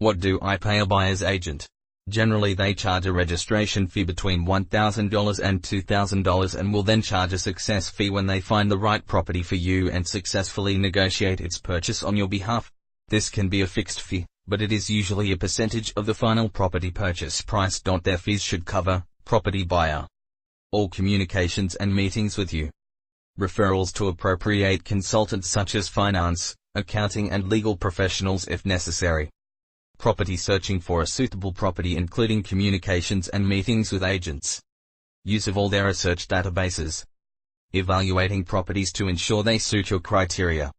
What do I pay a buyer's agent? Generally they charge a registration fee between $1,000 and $2,000 and will then charge a success fee when they find the right property for you and successfully negotiate its purchase on your behalf. This can be a fixed fee, but it is usually a percentage of the final property purchase price. Their fees should cover property buyer, all communications and meetings with you, referrals to appropriate consultants such as finance, accounting and legal professionals if necessary, property searching for a suitable property including communications and meetings with agents, use of all their research databases, evaluating properties to ensure they suit your criteria,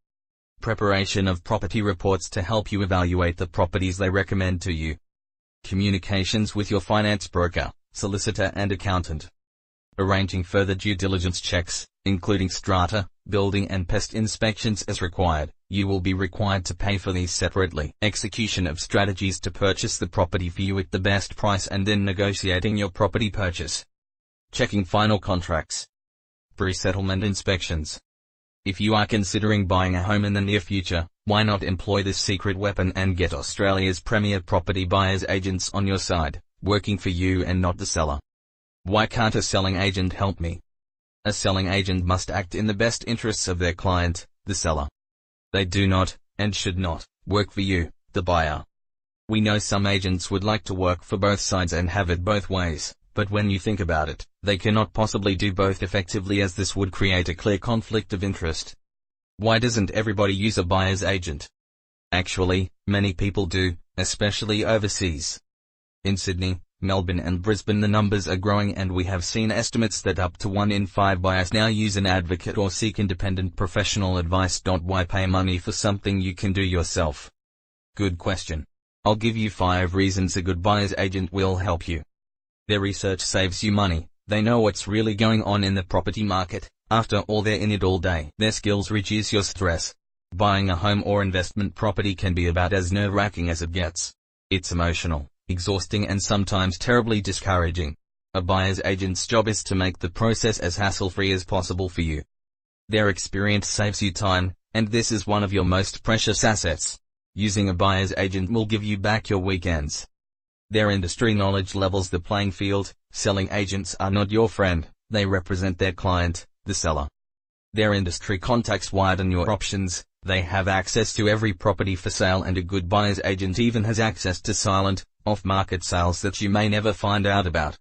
preparation of property reports to help you evaluate the properties they recommend to you, communications with your finance broker, solicitor and accountant, arranging further due diligence checks, including strata, building and pest inspections as required. You will be required to pay for these separately. Execution of strategies to purchase the property for you at the best price and then negotiating your property purchase. Checking final contracts. Pre-settlement inspections. If you are considering buying a home in the near future, why not employ this secret weapon and get Australia's premier property buyers agents on your side, working for you and not the seller? Why can't a selling agent help me? A selling agent must act in the best interests of their client, the seller. They do not, and should not, work for you, the buyer. We know some agents would like to work for both sides and have it both ways, but when you think about it, they cannot possibly do both effectively as this would create a clear conflict of interest. Why doesn't everybody use a buyer's agent? Actually, many people do, especially overseas. In Sydney, Melbourne and Brisbane the numbers are growing and we have seen estimates that up to 1 in 5 buyers now use an advocate or seek independent professional advice. Why pay money for something you can do yourself? Good question. I'll give you 5 reasons a good buyer's agent will help you. Their research saves you money, they know what's really going on in the property market, after all they're in it all day. Their skills reduce your stress. Buying a home or investment property can be about as nerve-wracking as it gets. It's emotional, exhausting and sometimes terribly discouraging. A buyer's agent's job is to make the process as hassle-free as possible for you. Their experience saves you time, and this is one of your most precious assets. Using a buyer's agent will give you back your weekends. Their industry knowledge levels the playing field. Selling agents are not your friend, they represent their client, the seller. Their industry contacts widen your options. They have access to every property for sale, and a good buyer's agent even has access to silent, off-market sales that you may never find out about.